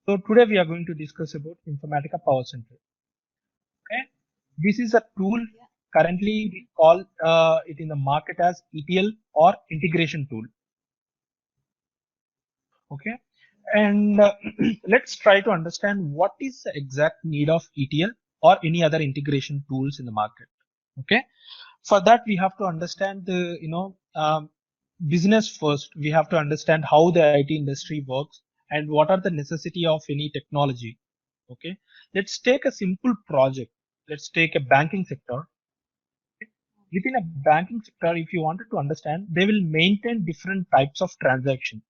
So today we are going to discuss about Informatica Power Center. Okay, this is a tool. Currently we call it in the market as ETL or integration tool. Okay, and let's try to understand what is the exact need of ETL or any other integration tools in the market. Okay, for that we have to understand the business first. We have to understand how the IT industry works and what are the necessity of any technology. Okay, let's take a simple project. Let's take a banking sector. Within a banking sector, if you wanted to understand, they will maintain different types of transaction.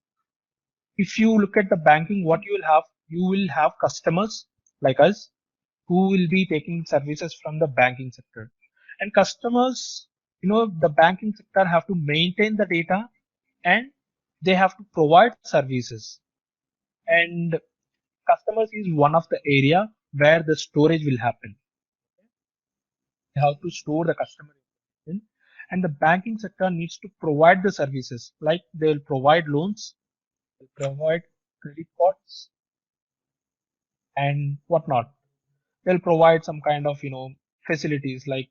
If you look at the banking, what you will have customers like us who will be taking services from the banking sector. And customers, the banking sector have to maintain the data and they have to provide services. And customers is one of the area where the storage will happen. They have to store the customer information. And the banking sector needs to provide the services like they will provide loans, they'll provide credit cards and whatnot. They'll provide some kind of facilities like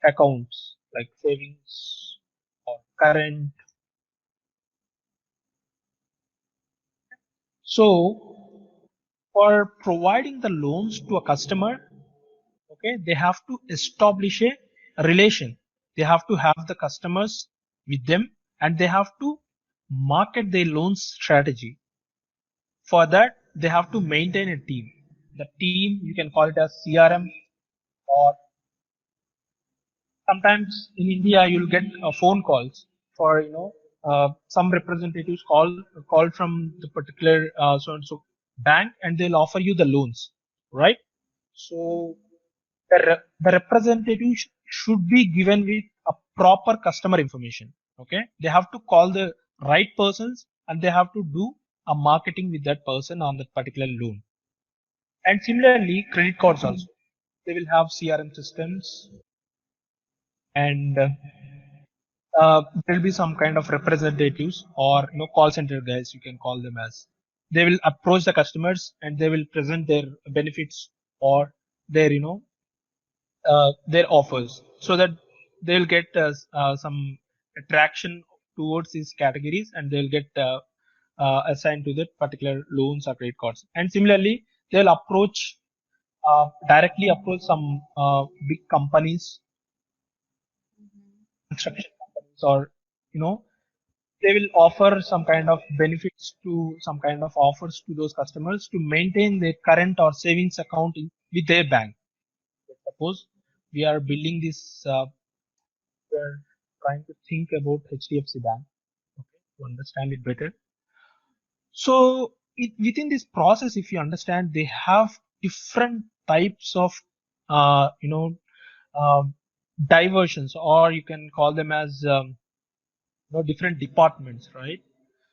accounts like savings or current. So for providing the loans to a customer, okay, they have to establish a relation. They have to have the customers with them and they have to market their loan strategy. For that, they have to maintain a team. The team, you can call it as CRM, or sometimes in India you'll get phone calls for some representatives call from the particular so and so bank and they'll offer you the loans, right? So the representative should be given with a proper customer information. Okay, they have to call the right persons and they have to do a marketing with that person on that particular loan. And similarly credit cards also, they will have CRM systems and there'll be some kind of representatives or call center guys, you can call them as. They will approach the customers and they will present their benefits or their their offers so that they'll get some attraction towards these categories and they'll get assigned to that particular loans or credit cards. And similarly they'll directly approach some big companies, construction companies, or you know they will offer some kind of benefits to some kind of offers to those customers to maintain their current or savings account with their bank. Suppose we are building this, we're trying to think about HDFC Bank, okay, to understand it better. So within this process, if you understand, they have different types of, uh, you know, uh, diversions, or you can call them as different departments, right?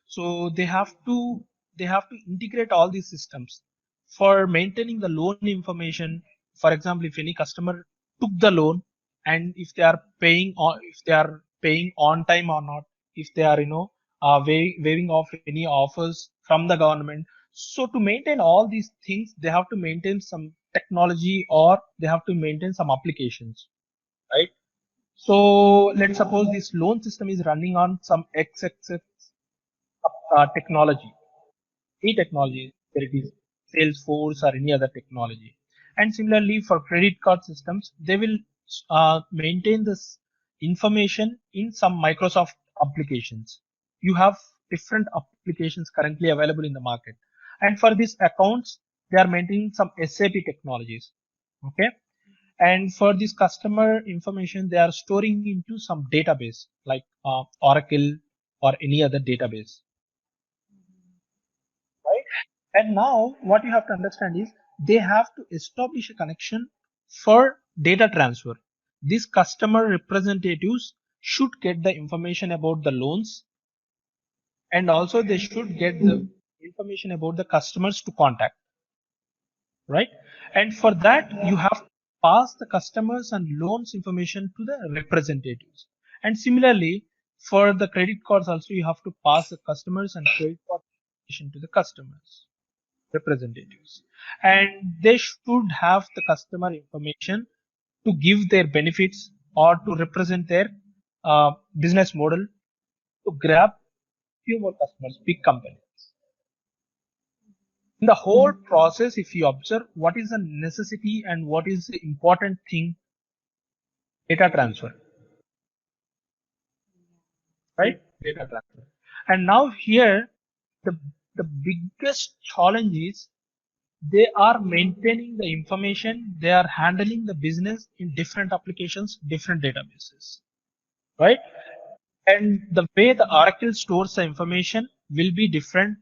So they have to integrate all these systems for maintaining the loan information. For example, if any customer took the loan and if they are paying on time or not, if they are waiving off any offers from the government. So to maintain all these things, they have to maintain some technology or they have to maintain some applications, right? So let's suppose this loan system is running on some XXX technology, any technology, whether it is Salesforce or any other technology. And similarly for credit card systems, they will maintain this information in some Microsoft applications. You have different applications currently available in the market. And for these accounts, they are maintaining some SAP technologies. Okay. And for this customer information, they are storing into some database like Oracle or any other database, right? And now what you have to understand is they have to establish a connection for data transfer. These customer representatives should get the information about the loans and also they should get the information about the customers to contact, right? And for that, you have to pass the customers and loans information to the representatives. And similarly, for the credit cards also, you have to pass the customers and credit card information to the customers. representatives, and they should have the customer information to give their benefits or to represent their business model to grab few more customers, big companies. In the whole process, if you observe what is the necessity and what is the important thing, data transfer, right? Data transfer. And now here, the, the biggest challenge is they are maintaining the information, they are handling the business in different applications, different databases, right? And the way the Oracle stores the information will be different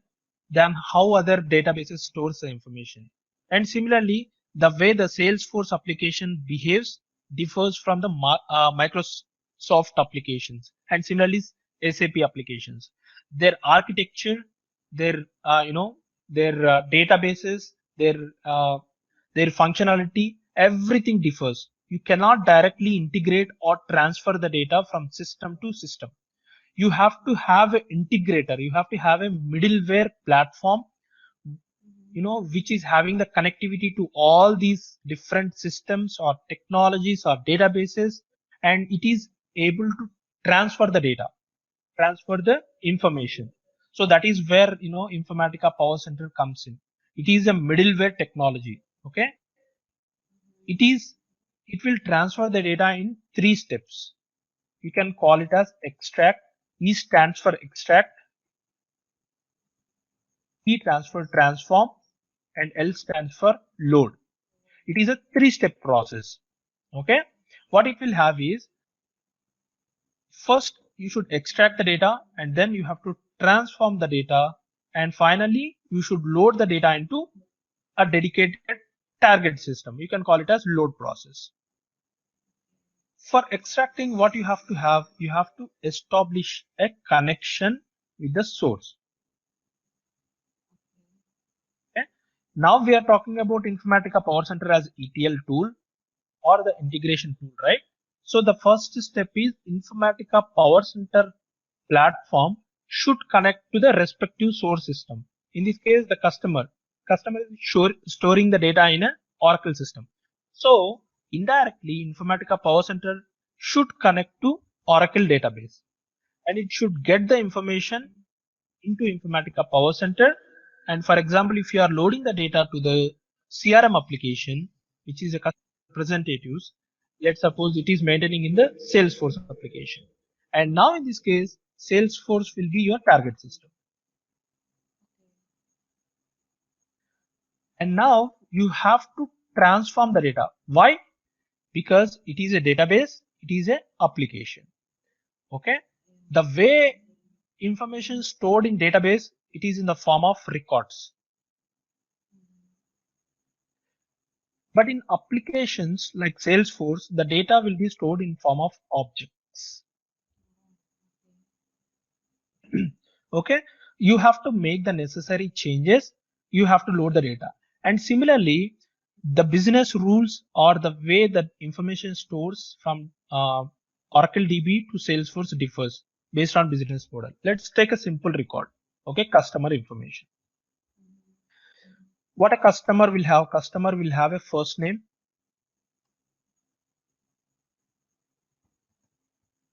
than how other databases stores the information. And similarly, the way the Salesforce application behaves differs from the Microsoft applications, and similarly SAP applications. Their architecture, their their databases, uh, their functionality, everything differs. You cannot directly integrate or transfer the data from system to system. You have to have an integrator, you have to have a middleware platform, which is having the connectivity to all these different systems or technologies or databases, and it is able to transfer the data, transfer the information. So that is where Informatica Power Center comes in. It is a middleware technology. Okay, it will transfer the data in 3 steps. You can call it as extract. E stands for extract, T transfer transform, and L stands for load. It is a 3-step process. Okay, what it will have is, first you should extract the data, and then you have to transform the data, and finally you should load the data into a dedicated target system. You can call it as load process. For extracting, what you have to establish a connection with the source. Okay. Now we are talking about Informatica Power Center as ETL tool or the integration tool, right? So the first step is Informatica Power Center platform should connect to the respective source system. In this case, the customer is storing the data in an Oracle system. So indirectly, Informatica Power Center should connect to Oracle database, and it should get the information into Informatica Power Center. And for example, if you are loading the data to the CRM application, which is a customer representatives, let's suppose it is maintaining in the Salesforce application. And now in this case, Salesforce will be your target system. And now you have to transform the data. Why? Because it is a database, it is a application. Okay. The way information stored in database, it is in the form of records. But in applications like Salesforce, the data will be stored in form of objects. Okay, you have to make the necessary changes. You have to load the data. And similarly, the business rules or the way that information stores from Oracle DB to Salesforce differs based on business model. Let's take a simple record. Okay, customer information. What a customer will have a first name,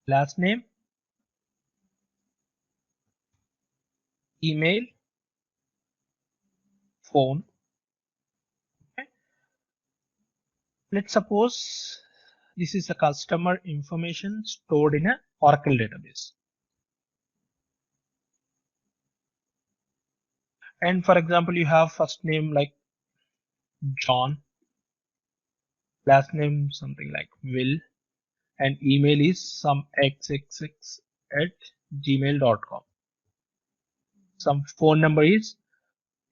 last name, email, phone. Okay. Let's suppose this is a customer information stored in an Oracle database. And for example, you have first name like John, last name something like Will, and email is some xxx@gmail.com. Some phone number is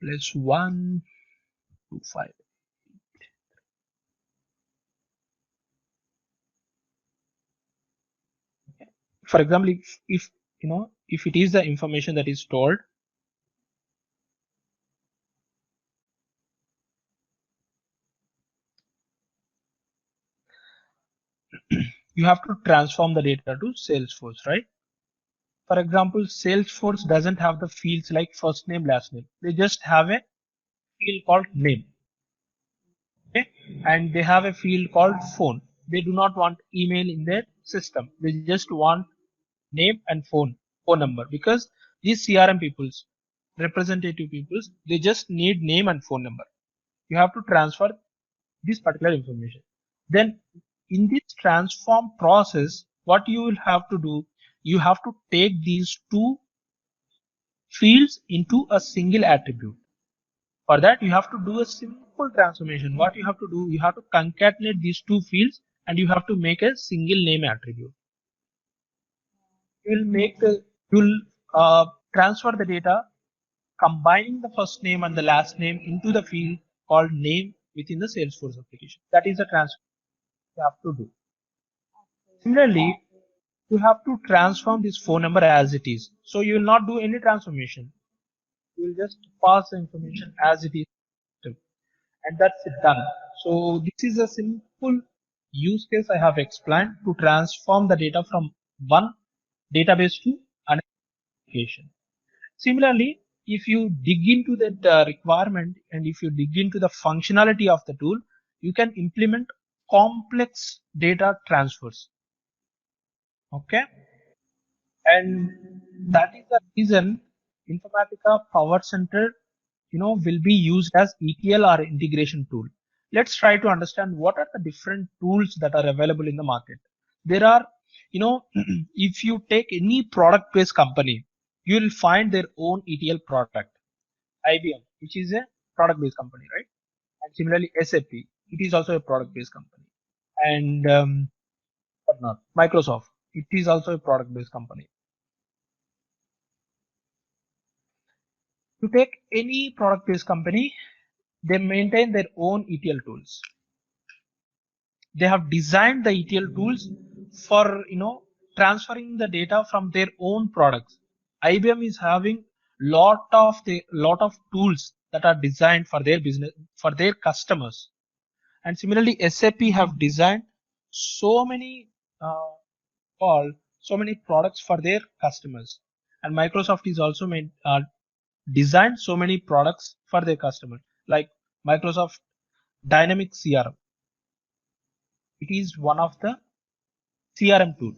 +125. Okay. For example, if if it is the information that is stored, you have to transform the data to Salesforce, right? For example, Salesforce doesn't have the fields like first name, last name. They just have a field called name. Okay, and they have a field called phone. They do not want email in their system. They just want name and phone number, because these CRM peoples, representative peoples, they just need name and phone number. You have to transfer this particular information. Then in this transform process, what you will have to do, you have to take these two fields into a single attribute. For that, you have to do a simple transformation. What you have to do, you have to concatenate these two fields and you have to make a single name attribute. You will transfer the data combining the first name and the last name into the field called name within the Salesforce application. That is the transfer you have to do. Similarly, you have to transform this phone number as it is. So you will not do any transformation. You will just pass the information as it is, and that's it done. So this is a simple use case I have explained to transform the data from one database to another application. Similarly, if you dig into that requirement and if you dig into the functionality of the tool, you can implement complex data transfers. Okay, and that is the reason Informatica Power Center, will be used as ETL or integration tool. Let's try to understand what are the different tools that are available in the market. There are, if you take any product-based company, you will find their own ETL product. IBM, which is a product-based company, right? And similarly, SAP, it is also a product-based company. And what not? Microsoft, it is also a product-based company. To take any product-based company, they maintain their own ETL tools. They have designed the ETL tools for transferring the data from their own products. IBM is having lot of tools that are designed for their business, for their customers. And similarly, SAP have designed so many so many products for their customers. And Microsoft is also designed so many products for their customers, like Microsoft Dynamics CRM. It is one of the CRM tool.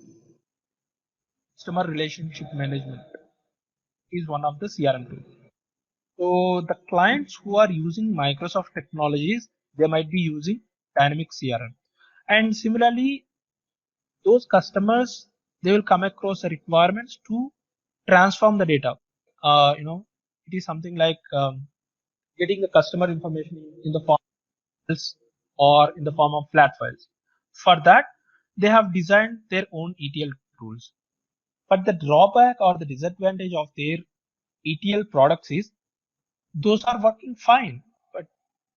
Customer relationship management is one of the CRM tools. So the clients who are using Microsoft technologies, they might be using Dynamics CRM. And similarly, those customers, they will come across the requirements to transform the data. It is something like getting the customer information in the form of files or in the form of flat files. For that, they have designed their own ETL tools. But the drawback or the disadvantage of their ETL products is those are working fine, but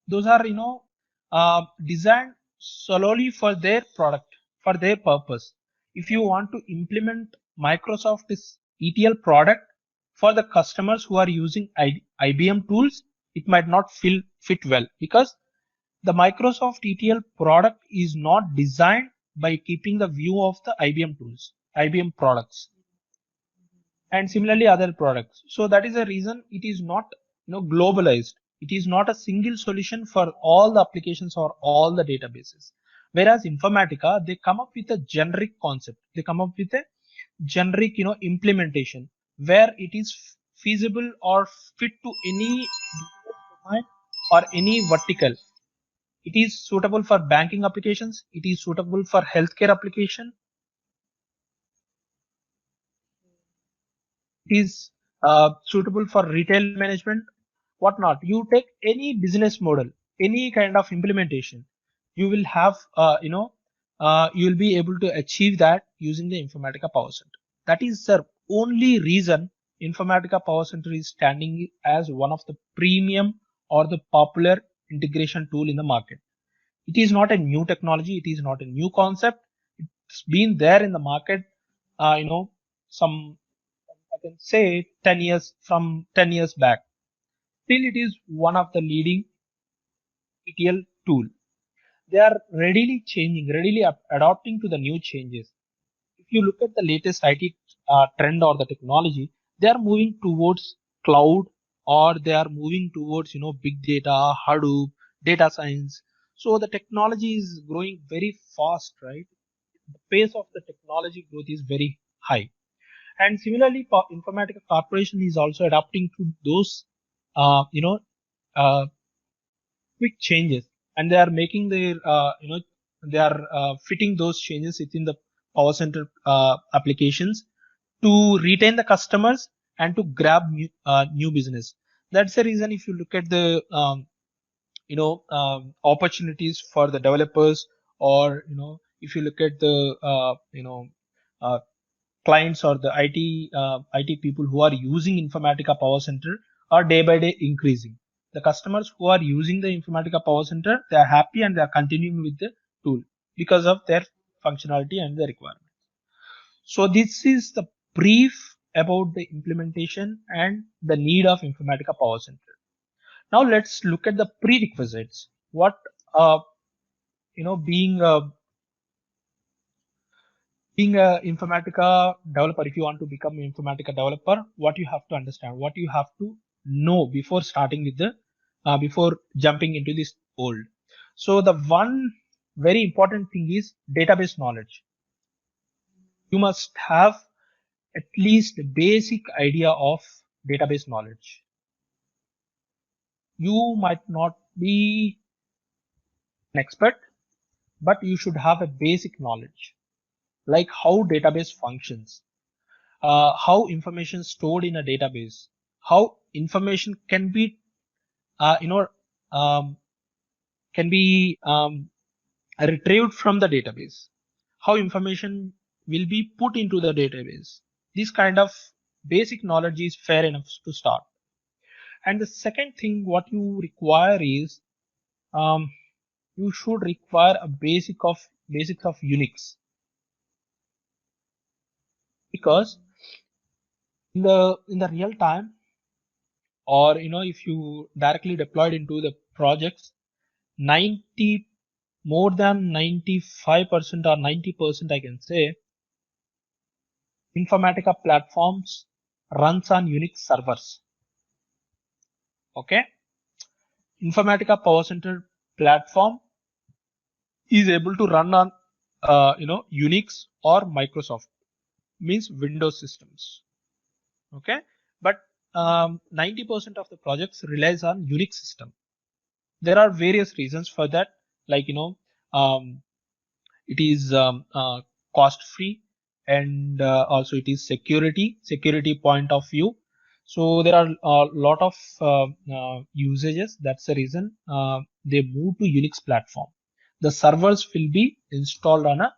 those are designed solely for their product, for their purpose. If you want to implement Microsoft's ETL product for the customers who are using IBM tools, it might not fit well, because the Microsoft ETL product is not designed by keeping the view of the IBM tools, IBM products, and similarly other products. So that is the reason it is not globalized. It is not a single solution for all the applications or all the databases. Whereas Informatica, they come up with a generic concept. They come up with a generic implementation where it is feasible or fit to any domain or any vertical. It is suitable for banking applications. It is suitable for healthcare application. It is suitable for retail management, whatnot. You take any business model, any kind of implementation, you will have you will be able to achieve that using the Informatica Power Center. That is the only reason Informatica Power Center is standing as one of the premium or the popular integration tool in the market. It is not a new technology. It is not a new concept. It's been there in the market, some, I can say 10 years, from 10 years back. Still, it is one of the leading ETL tool. They are readily changing, readily adapting to the new changes. If you look at the latest IT trend or the technology, they are moving towards cloud or they are moving towards big data, Hadoop, data science. So the technology is growing very fast, right? The pace of the technology growth is very high. And similarly, Informatica Corporation is also adapting to those, uh, you know, uh, quick changes, and they are making their, they are fitting those changes within the Power Center applications to retain the customers and to grab new business. That's the reason if you look at the opportunities for the developers, or if you look at the uh, clients or the IT people who are using Informatica Power Center are day by day increasing. The customers who are using the Informatica Power Center, they are happy and they are continuing with the tool because of their functionality and the requirement. So this is the brief about the implementation and the need of Informatica Power Center. Now let's look at the prerequisites. What being a Informatica developer, if you want to become an Informatica developer, what you have to understand, what you have to know before starting with the, before jumping into this world. So the one very important thing is database knowledge. You must have at least a basic idea of database knowledge. You might not be an expert, but you should have a basic knowledge, like how database functions, how information stored in a database, how information can be, uh, you know, um, can be retrieved from the database, how information will be put into the database. This kind of basic knowledge is fair enough to start. And the second thing what you require is, um, you should require a basics of Unix, because in the real time, or if you directly deployed into the projects, 90 more than 95% or 90%, I can say, Informatica platforms runs on Unix servers. Okay, Informatica Power Center platform is able to run on Unix or Microsoft, means Windows systems. Okay, but 90% of the projects relies on Unix system. There are various reasons for that, like um, it is cost free, and also it is security point of view. So there are a lot of usages. That's the reason they move to Unix platform. The servers will be installed on a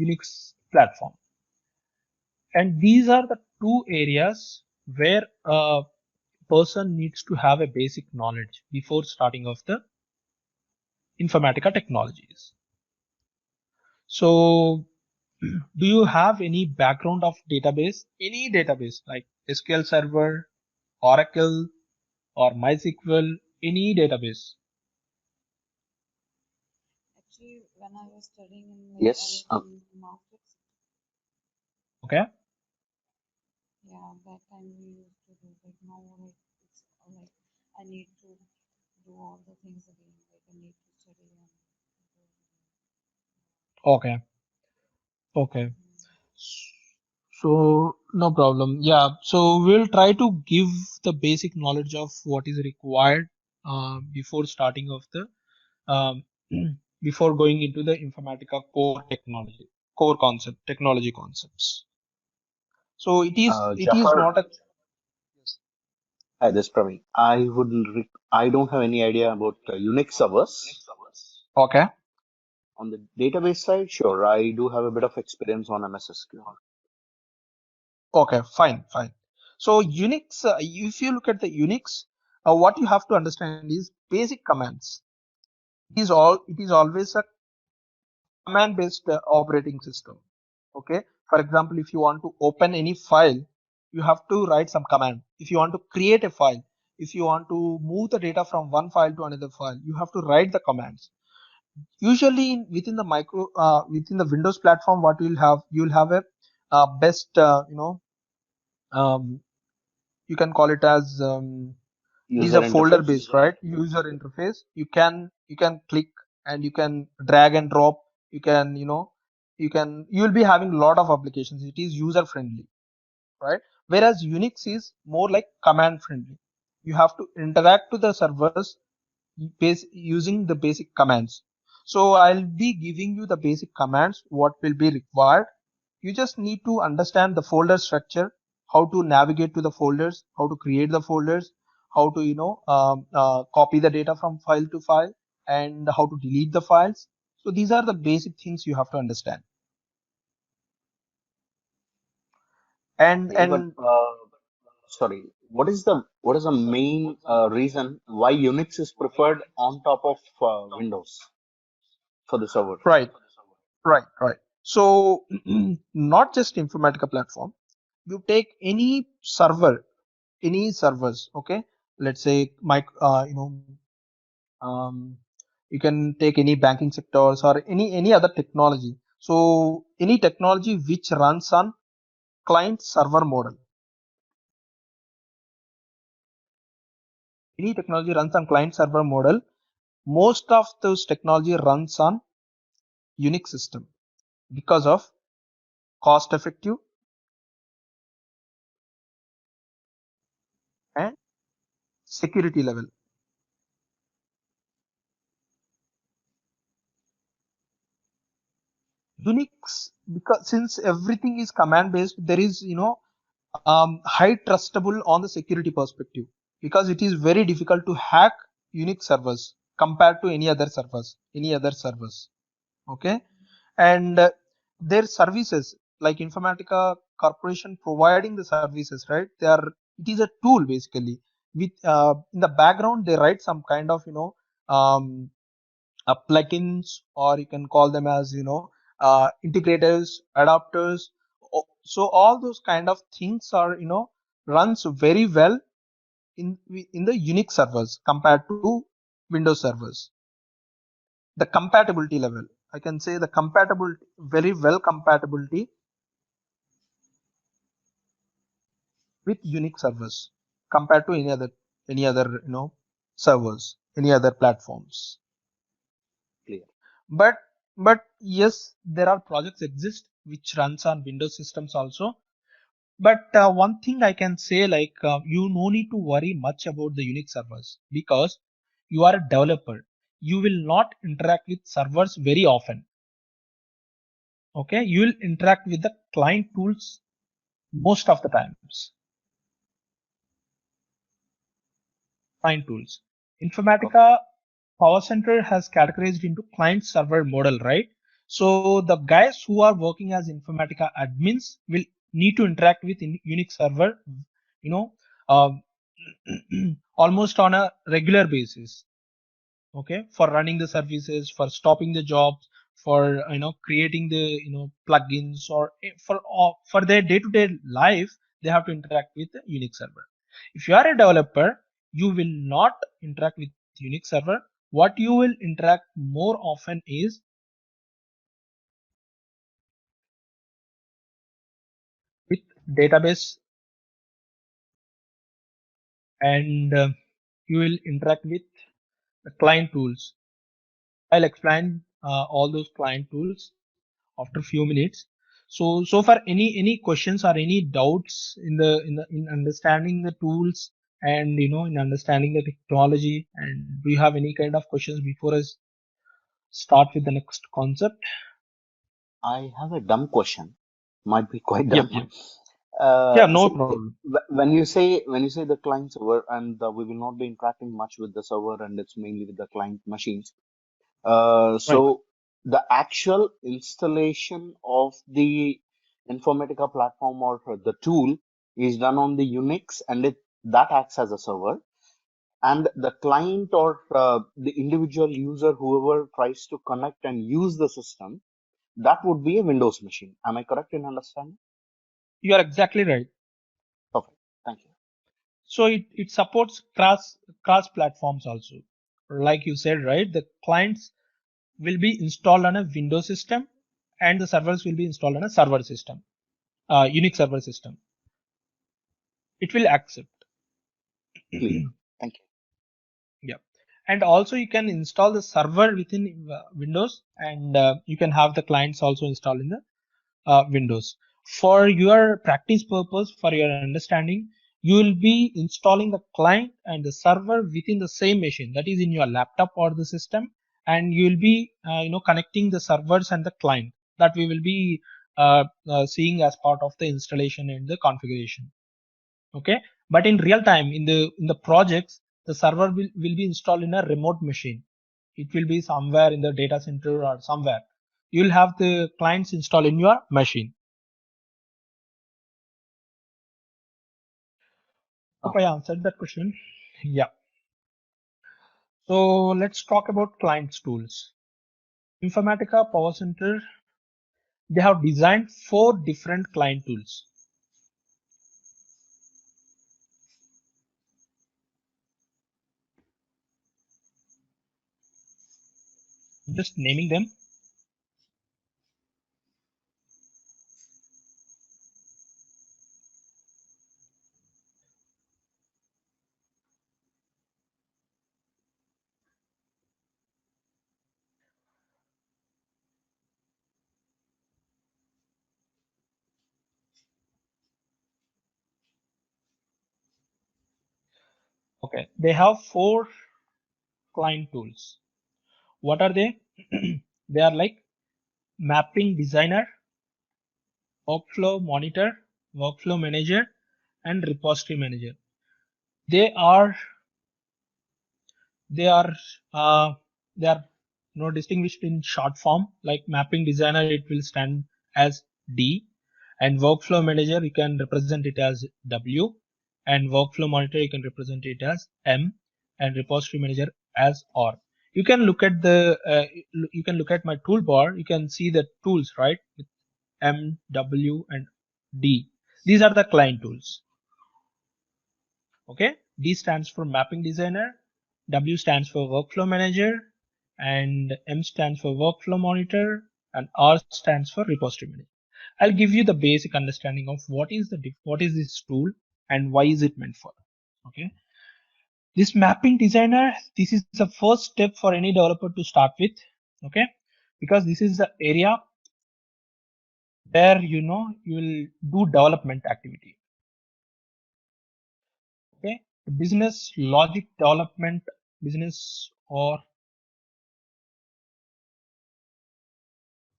Unix platform, and these are the two areas where a person needs to have a basic knowledge before starting off the Informatica technologies. So do you have any background of database, any database like SQL Server, Oracle, or MySQL, any database? Actually, when I was studying in Yes. I was in master's, Okay. yeah, that time we used to do, like now, like it's like I need to do all the things again. Like I need to study and do it Okay. Okay. again. So no problem. Yeah. So we'll try to give the basic knowledge of what is required before starting of the um, before going into the Informatica core technology, core concept, technology concepts. So it is Jafar, not a. hi, this is Praveen. I don't have any idea about Unix servers. Okay. On the database side, sure, I do have a bit of experience on MS SQL. Okay, fine, fine. So Unix, if you look at the Unix, what you have to understand is basic commands. It is always a command-based operating system. Okay. For example, if you want to open any file, you have to write some command. If you want to create a file, if you want to move the data from one file to another file, you have to write the commands. Usually, within the within the Windows platform, what you'll have a best um, you can call it as these User are folder interface. based, right? User interface. You can click and you can drag and drop. You can you will be having a lot of applications. It is user friendly, right? Whereas Unix is more like command friendly. You have to interact with the servers using the basic commands. So I'll be giving you the basic commands, what will be required. You just need to understand the folder structure, how to navigate to the folders, how to create the folders, how to copy the data from file to file, and how to delete the files. So these are the basic things you have to understand. And Okay, but and sorry, what is the main reason why Unix is preferred on top of Windows for the server? right, right. So not just Informatica platform. You take any servers, okay? Let's say um, you can take any banking sectors or any other technology. So any technology which runs on client server model, any technology runs on client server model. Most of those technology runs on Unix system because of cost effective and security level. Unix, because since everything is command based, there is high trustable on the security perspective, because it is very difficult to hack Unix servers compared to any other servers. Okay, and their services like Informatica Corporation providing the services, right? It is a tool basically. With in the background, they write some kind of um, plugins, or you can call them as integrators, adapters. So all those kind of things are runs very well in the Unix servers compared to Windows servers. The compatibility level, I can say, the compatibility, very well compatibility with Unix servers compared to any other servers, any other platforms. Clear. But yes, there are projects exist which runs on Windows systems also. But one thing I can say, like you no need to worry much about the Unix servers, because you are a developer. You will not interact with servers very often. Okay, you will interact with the client tools most of the times. Client tools. Okay. Informatica Power Center has categorized into client server model, right? So the guys who are working as Informatica admins will need to interact with Unix server, you know, um, almost on a regular basis. Okay, for running the services, for stopping the jobs, for creating the plugins, or for their day-to-day life, they have to interact with the Unix server. If you are a developer, you will not interact with Unix server. What you will interact more often is with database, and you will interact with the client tools. I'll explain all those client tools after a few minutes. So far, any questions or any doubts in understanding the tools, and in understanding the technology? And do you have any kind of questions before us start with the next concept? I have a dumb question. Might be quite Yep, dumb. yep. Yeah, no See, problem. when you say the client server, and we will not be interacting much with the server, and it's mainly with the client machines. Right. So the actual installation of the Informatica platform or the tool is done on the Unix, and that acts as a server. And the client or the individual user, whoever tries to connect and use the system, that would be a Windows machine. Am I correct in understanding? You are exactly right. Perfect. Thank you. So it supports cross platforms also. Like you said, right? The clients will be installed on a Windows system, and the servers will be installed on a server system, Unix server system. it will accept. Clear. Thank you. Yeah. And also you can install the server within Windows, and you can have the clients also installed in the Windows. For your practice purpose, for your understanding, you will be installing the client and the server within the same machine, that is in your laptop or the system, and you will be connecting the servers and the client, that we will be seeing as part of the installation and the configuration. Okay, but in real time in the projects, the server will be installed in a remote machine. It will be somewhere in the data center or somewhere. You will have the clients installed in your machine. Hope I answered that question. Yeah. So let's talk about clients tools. Informatica Power Center, they have designed 4 different client tools. Just naming them. Okay, they have 4 client tools. What are they? They are like mapping designer, workflow monitor, workflow manager, and repository manager. They are they are uh, they are distinguished in short form. Like mapping designer, it will stand as D, and workflow manager you can represent it as W, and workflow monitor you can represent it as M, and repository manager as R. You can look at my toolbar. You can see the tools, right, with M, W, and D. These are the client tools. Okay, D stands for mapping designer, W stands for workflow manager, and M stands for workflow monitor, and R stands for repository manager. I'll give you the basic understanding of what is this tool and why is it meant for. Okay, this mapping designer, this is the first step for any developer to start with. Okay, because this is the area where you will do development activity. Okay, the business logic development, business or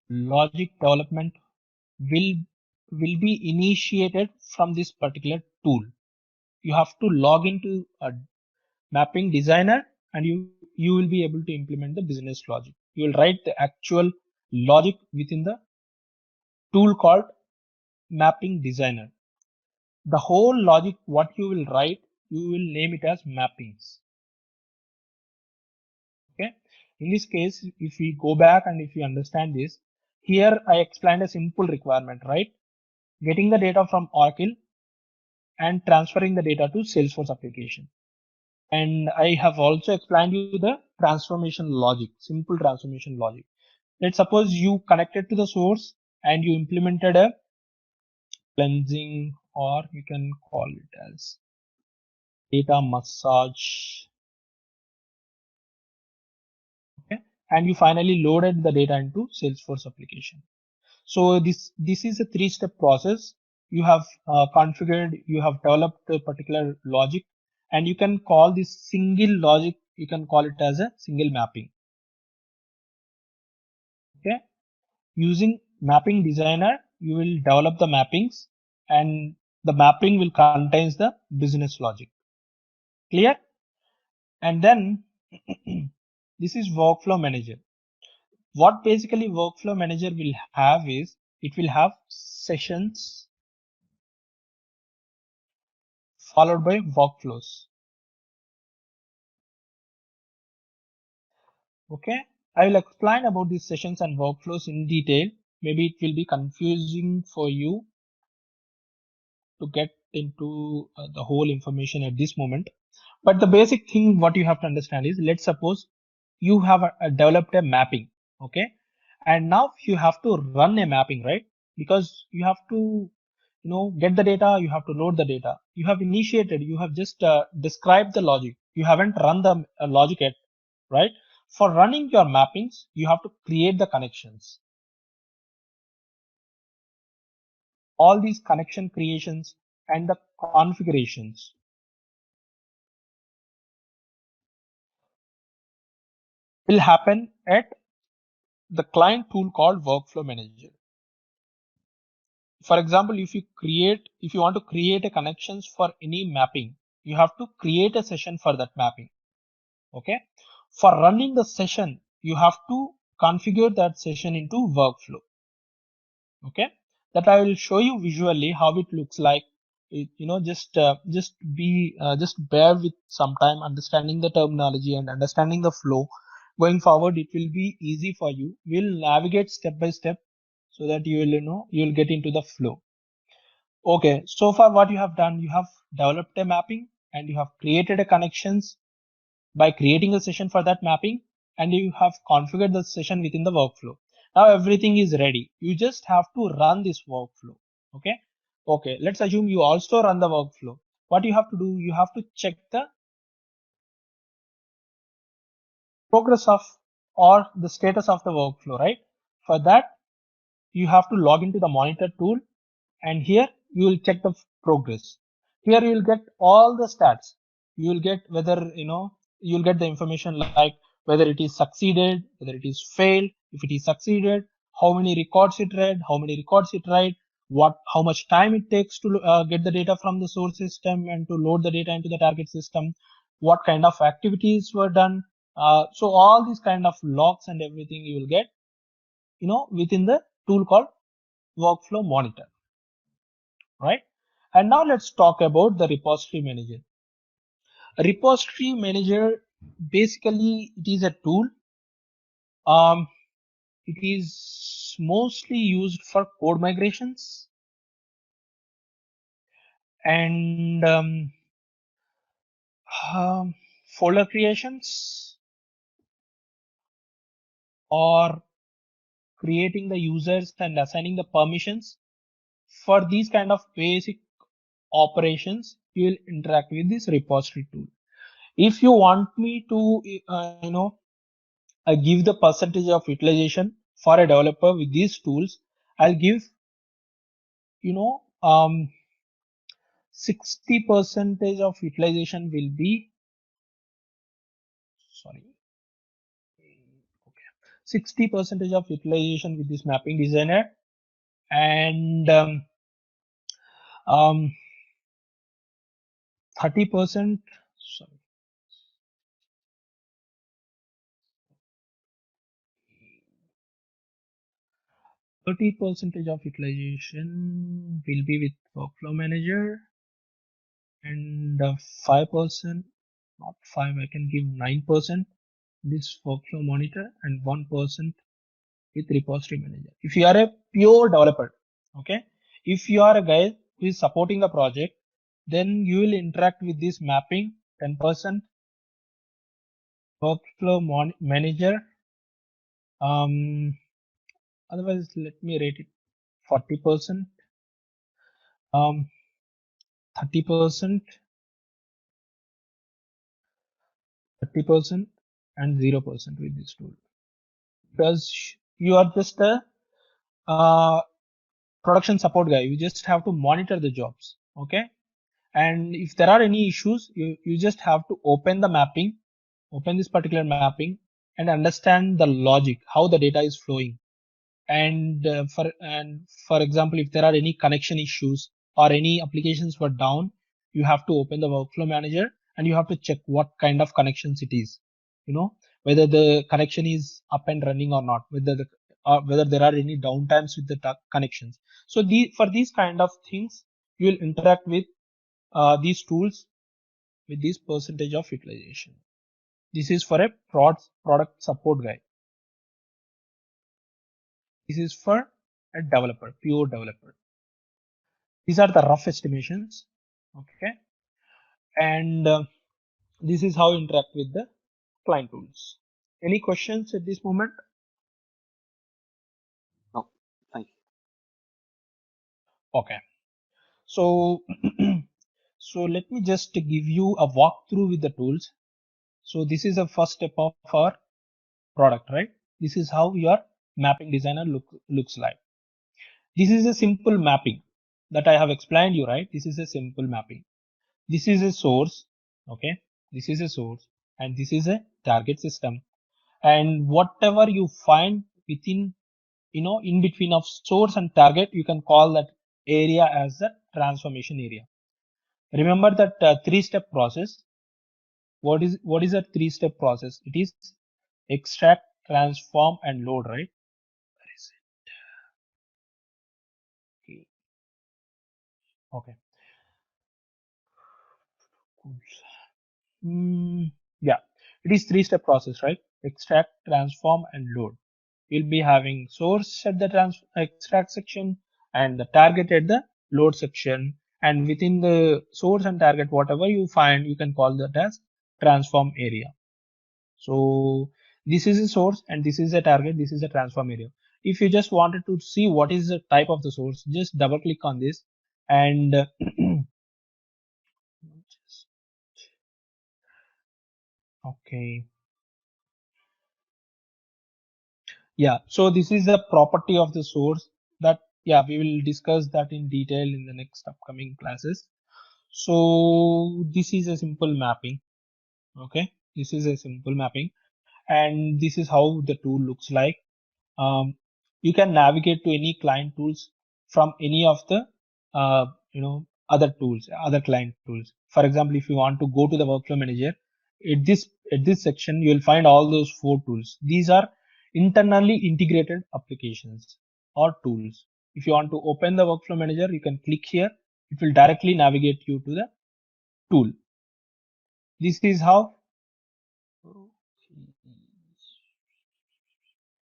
logic development will be initiated from this particular tool. You have to log into a mapping designer, and you will be able to implement the business logic. You will write the actual logic within the tool called mapping designer. The whole logic what you will write, you will name it as mappings. Okay, in this case, if we go back and if you understand this, here I explained a simple requirement, right? Getting the data from Oracle and transferring the data to Salesforce application. And I have also explained you the transformation logic, simple transformation logic. Let's suppose you connected to the source and you implemented a cleansing, or you can call it as data massage. Okay, and you finally loaded the data into Salesforce application. So this is a 3-step process. You have configured, you have developed a particular logic, and you can call this single logic, you can call it as a single mapping. Okay, using mapping designer, you will develop the mappings, and the mapping will contains the business logic. Clear? And then this is workflow manager. What basically workflow manager will have is, it will have sessions followed by workflows. Okay, I will explain about these sessions and workflows in detail. Maybe it will be confusing for you to get into the whole information at this moment. But the basic thing what you have to understand is, let's suppose you have developed a mapping. Okay, and now you have to run a mapping, right? Because you have to get the data, you have to load the data. You have initiated, you have just described the logic. You haven't run the logic yet, right? For running your mappings, you have to create the connections. All these connection creations and the configurations will happen at the client tool called Workflow Manager. For example, if you want to create a connections for any mapping, you have to create a session for that mapping. Okay. For running the session, you have to configure that session into workflow. Okay. That I will show you visually how it looks like. Just bear with some time understanding the terminology and understanding the flow. Going forward, it will be easy for you. We'll navigate step by step so that you'll get into the flow. Okay, so far what you have done, you have developed a mapping and you have created a connections by creating a session for that mapping, and you have configured the session within the workflow. Now everything is ready. You just have to run this workflow. Okay. Okay. Let's assume you also run the workflow. What you have to do, you have to check the progress of or the status of the workflow, right? For that, you have to log into the monitor tool, and here you will check the progress. Here you will get all the stats. You will get whether you'll get the information like whether it is succeeded, whether it is failed. If it is succeeded, how many records it read, how many records it write, how much time it takes to get the data from the source system and to load the data into the target system, what kind of activities were done. So all these kind of logs and everything you will get within the tool called Workflow Monitor, right? And now let's talk about the repository manager. A repository manager, basically it is a tool. It is mostly used for code migrations and um, folder creations, or creating the users and assigning the permissions. For these kind of basic operations, you will interact with this repository tool. If you want me to, I give the percentage of utilization for a developer with these tools. I'll give, 60 percentage of utilization will be, sorry, okay, 60 percentage of utilization with this mapping designer, and 30%, sorry, 30 percentage of utilization will be with workflow manager, and 5%, not 5, I can give 9% this workflow monitor, and 1% with repository manager. If you are a pure developer, okay, if you are a guy who is supporting the project, then you will interact with this mapping 10%, workflow manager. Otherwise, let me rate it 40%, 30%, 30%, and 0% with this tool, because you are just a production support guy. You just have to monitor the jobs, okay? And if there are any issues, you just have to open the mapping, open this particular mapping, and understand the logic, how the data is flowing. And for example, if there are any connection issues or any applications were down, you have to open the workflow manager and you have to check what kind of connections it is, whether the connection is up and running or not, whether there are any downtimes with the connections. So for these kind of things, you will interact with these tools with this percentage of utilization. This is for a product support guy. This is for a developer, pure developer. These are the rough estimations. Okay. And this is how you interact with the client tools. Any questions at this moment? No, thank you. Okay. So so let me just give you a walkthrough with the tools. So this is the first step of our product, right? This is how your mapping designer looks like. This is a simple mapping that I have explained you, right? This is a simple mapping. This is a source, okay? This is a source, and this is a target system. And whatever you find within, in between of source and target, you can call that area as the transformation area. Remember that three-step process. What is a three-step process? It is extract, transform, and load, right? Where is it? Okay. Cool. Yeah, it is three-step process, right? Extract, transform, and load. We'll be having source at the extract section and the target at the load section. And within the source and target, whatever you find, you can call that as transform area. So this is a source and this is a target. This is a transform area. If you just wanted to see what is the type of the source, just double click on this and okay. Yeah, so this is the property of the source that, yeah, we will discuss that in detail in the next upcoming classes. So this is a simple mapping. Okay, this is a simple mapping, and this is how the tool looks like. You can navigate to any client tools from any of the other tools, other client tools. For example, if you want to go to the workflow manager, at this section you will find all those four tools. These are internally integrated applications or tools. If you want to open the workflow manager, you can click here. It will directly navigate you to the tool. This is how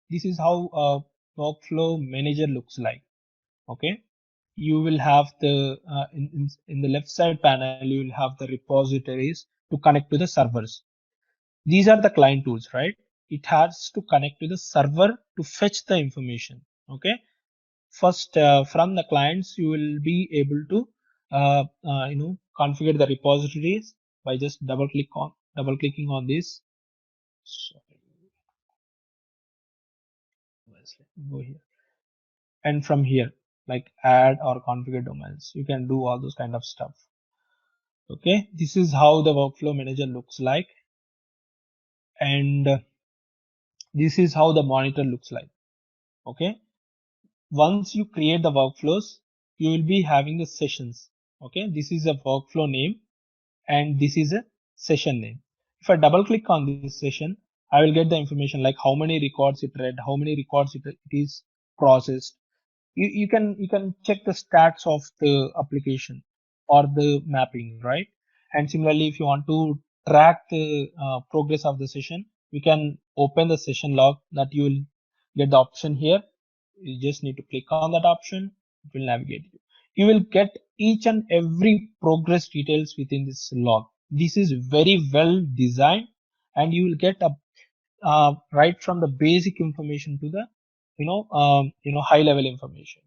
a workflow manager looks like. Okay, you will have the in the left side panel, you will have the repositories to connect to the servers. These are the client tools, right? It has to connect to the server to fetch the information. Okay, first from the clients you will be able to configure the repositories by just double clicking on this. Sorry, let's go here, and from here, like add or configure domains, you can do all those kind of stuff. Okay, this is how the workflow manager looks like, and this is how the monitor looks like. Okay, once you create the workflows, you will be having the sessions. Okay, this is a workflow name and this is a session name. If I double click on this session, I will get the information like how many records it read, how many records it is processed. You can check the stats of the application or the mapping, right? And similarly, if you want to track the progress of the session, you can open the session log that you will get the option here. You just need to click on that option. It will navigate you. You will get each and every progress details within this log. This is very well designed, and you will get a right from the basic information to the high level information.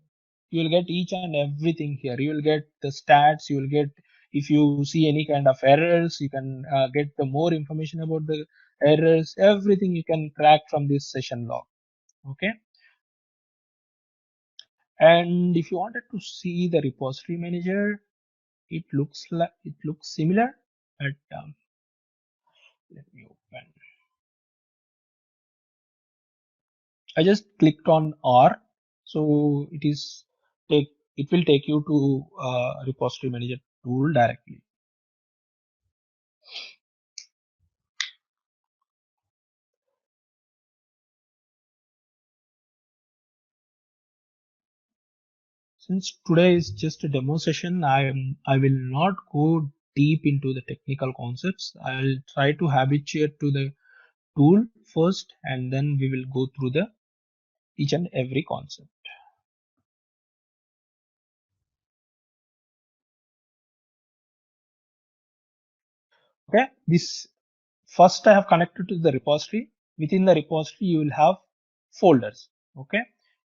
You will get each and everything here. You will get the stats. You will get, if you see any kind of errors, you can get the more information about the errors. Everything you can track from this session log. Okay, and if you wanted to see the repository manager, it looks similar, but let me open. I just clicked on R, so it will take you to repository manager tool directly. Since today is just a demo session, I will not go deep into the technical concepts. I'll try to habituate to the tool first, and then we will go through the each and every concept. Okay, this first I have connected to the repository. Within the repository, you will have folders. Okay,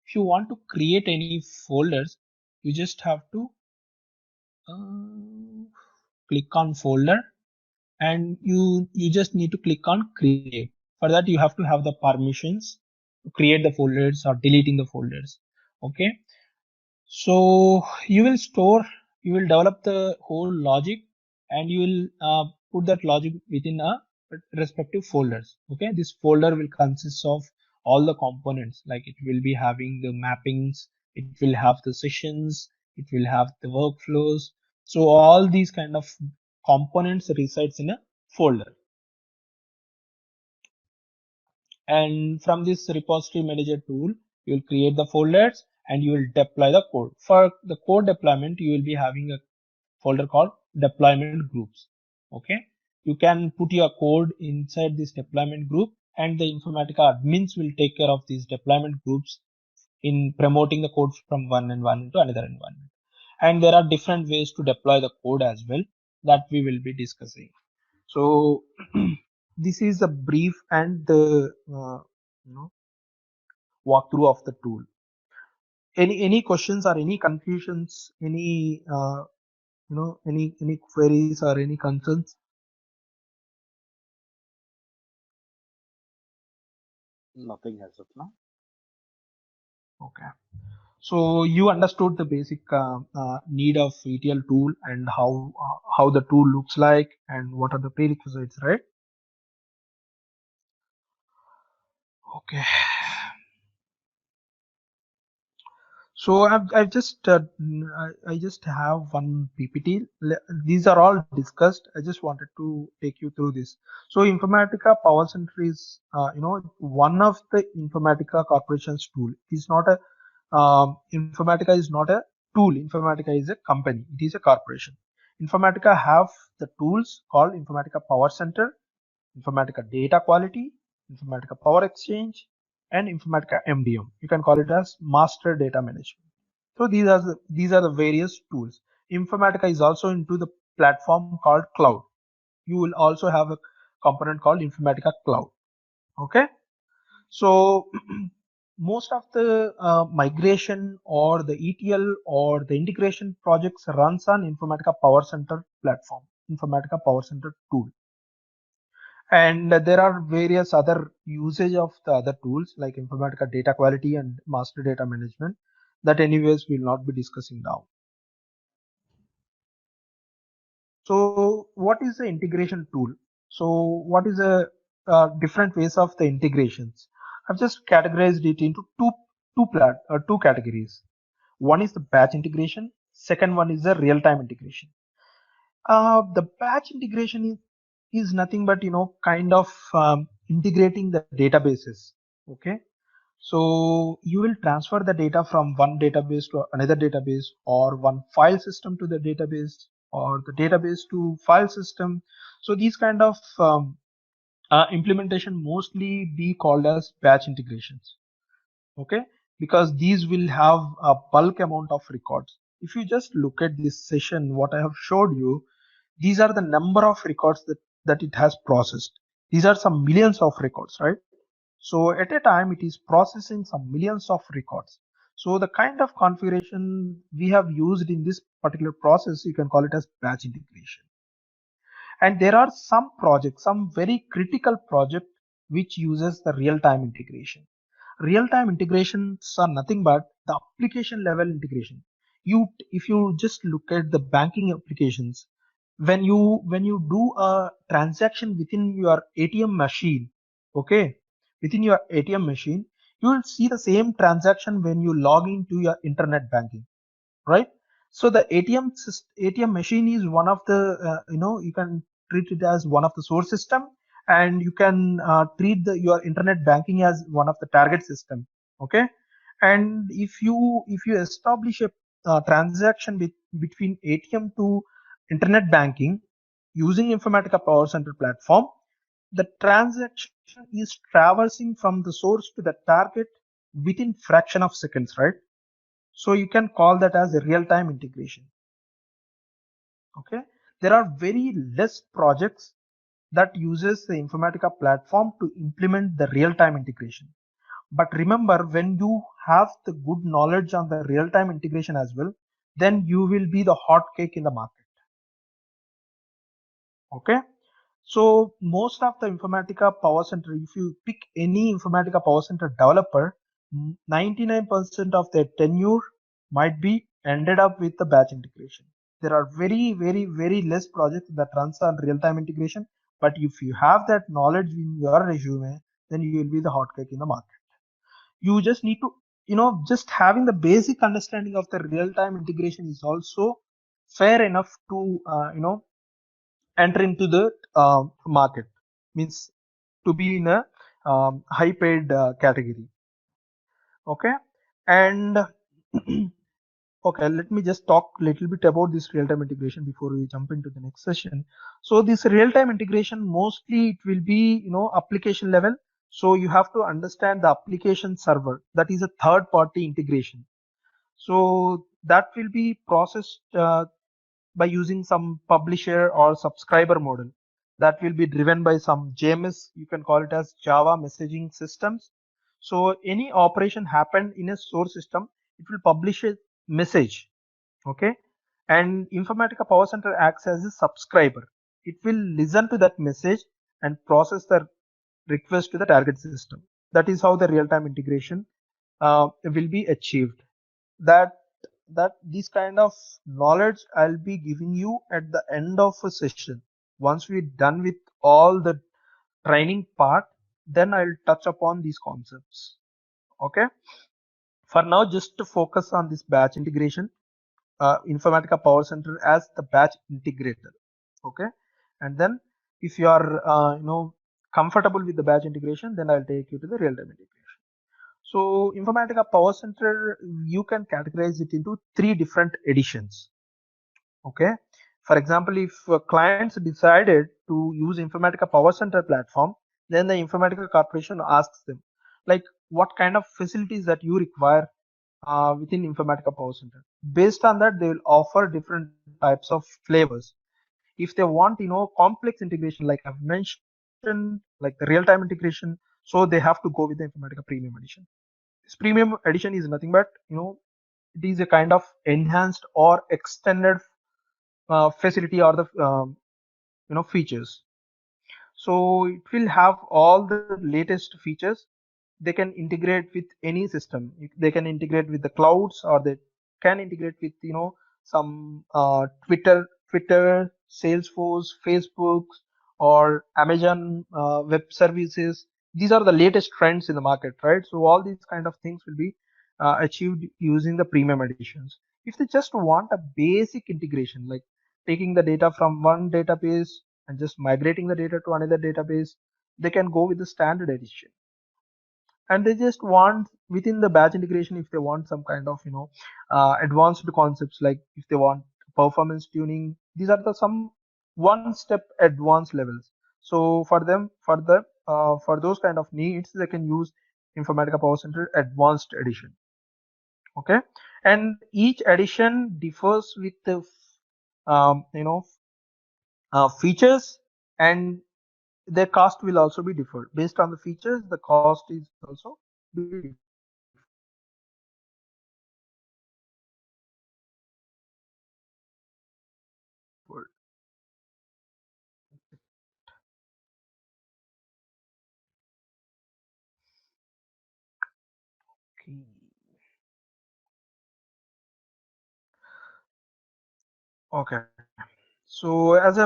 if you want to create any folders, you just have to click on folder, and you just need to click on create. For that you have to have the permissions to create the folders or deleting the folders. Okay, so you will develop the whole logic, and you will put that logic within a respective folders. Okay, this folder will consist of all the components, like it will be having the mappings, it will have the sessions, it will have the workflows. So all these kind of components resides in a folder. And from this repository manager tool, you will create the folders and you will deploy the code. For the code deployment, you will be having a folder called deployment groups. Okay, you can put your code inside this deployment group, and the Informatica admins will take care of these deployment groups in promoting the code from one environment to another environment. And there are different ways to deploy the code as well that we will be discussing. So this is a brief and the walkthrough of the tool. Any questions or any confusions, any any queries or any concerns? Nothing as of now. Okay, so you understood the basic need of ETL tool and how the tool looks like and what are the prerequisites, right? Okay, so I've just I just have one PPT. These are all discussed. I just wanted to take you through this. So Informatica Power Center is one of the Informatica Corporation's tool. It's not a Informatica is not a tool. Informatica is a company. It is a corporation. Informatica have the tools called Informatica Power Center, Informatica Data Quality, Informatica Power Exchange, and Informatica MDM. You can call it as Master Data Management. So these are the various tools. Informatica is also into the platform called Cloud. You will also have a component called Informatica Cloud. Okay, so most of the migration or the ETL or the integration projects runs on Informatica Power Center platform, Informatica Power Center tool. And there are various other usage of the other tools like Informatica Data Quality and Master Data Management that anyways we'll not be discussing now. So what is the integration tool? So what is the different ways of the integrations? I've just categorized it into two categories. One is the batch integration. Second one is the real-time integration. The batch integration is nothing but kind of integrating the databases. Okay, so you will transfer the data from one database to another database, or one file system to the database, or the database to file system. So these kind of implementation mostly be called as batch integrations. Okay, because these will have a bulk amount of records. If you just look at this session, what I have showed you, these are the number of records that it has processed. These are some millions of records, right? So at a time, it is processing some millions of records. So the kind of configuration we have used in this particular process, you can call it as batch integration. And there are some projects, some very critical project which uses the real-time integration. Real-time integrations are nothing but the application level integration. If you just look at the banking applications, when you do a transaction within your ATM machine, okay, within your ATM machine, you will see the same transaction when you log into your internet banking, right? So the ATM machine is one of the you can treat it as one of the source system, and you can treat your internet banking as one of the target system. Okay, and if you establish a transaction between ATM to internet banking using Informatica Power Center platform, the transaction is traversing from the source to the target within fraction of seconds, right? So you can call that as a real-time integration. Okay, there are very less projects that uses the Informatica platform to implement the real-time integration. But remember, when you have the good knowledge on the real-time integration as well, then you will be the hot cake in the market. Okay. So most of the Informatica Power Center, if you pick any Informatica Power Center developer, 99% of their tenure might be ended up with the batch integration. There are very less projects that runs on real-time integration. But if you have that knowledge in your resume, then you will be the hot cake in the market. You just need to, just having the basic understanding of the real-time integration is also fair enough to, enter into the market, means to be in a high paid category. Okay. And okay, let me just talk a little bit about this real-time integration before we jump into the next session. So this real-time integration, mostly it will be, application level. So you have to understand the application server, that is a third party integration. So that will be processed by using some publisher or subscriber model that will be driven by some JMS, you can call it as Java messaging systems. So any operation happened in a source system, it will publish a message. Okay. And Informatica Power Center acts as a subscriber. It will listen to that message and process the request to the target system. That is how the real-time integration will be achieved. That this kind of knowledge I'll be giving you at the end of a session. Once we're done with all the training part, then I'll touch upon these concepts. Okay. For now, just to focus on this batch integration, Informatica Power Center as the batch integrator. Okay. And then if you are, comfortable with the batch integration, then I'll take you to the real-time integration. So Informatica Power Center, you can categorize it into 3 different editions. Okay. For example, if clients decided to use Informatica Power Center platform, then the Informatica Corporation asks them, like, what kind of facilities that you require within Informatica Power Center. Based on that, they will offer different types of flavors. If they want, complex integration, like I've mentioned, like the real-time integration, so they have to go with the Informatica Premium Edition. This Premium Edition is nothing but, it is a kind of enhanced or extended facility or the, features. So it will have all the latest features. They can integrate with any system. They can integrate with the clouds, or they can integrate with, some Twitter, Salesforce, Facebook, or Amazon web services. These are the latest trends in the market, right? So all these kind of things will be achieved using the premium editions. If they just want a basic integration, like taking the data from one database and just migrating the data to another database, they can go with the standard edition. And they just want within the batch integration, if they want some kind of, advanced concepts, like if they want performance tuning, these are the some one step advanced levels. So for them, for those kind of needs, they can use Informatica Power Center Advanced Edition. Okay. And each edition differs with the features, and their cost will also be different. Based on the features, the cost is also be different. Okay. Okay. So as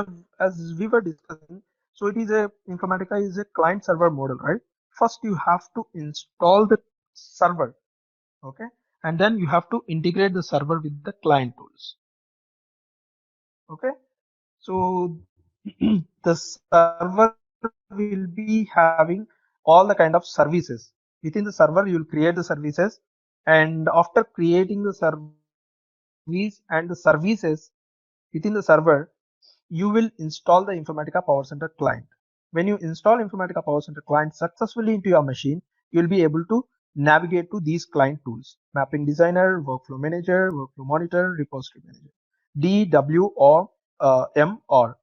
we were discussing, so it is a Informatica is a client server model, right? First you have to install the server, okay, and then you have to integrate the server with the client tools. Okay. So the server will be having all the kind of services. Within the server, you will create the services, and after creating the service and the services within the server, you will install the Informatica Power Center client. When you install Informatica Power Center client successfully into your machine, you will be able to navigate to these client tools: Mapping Designer, Workflow Manager, Workflow Monitor, Repository Manager, D, W, or M, or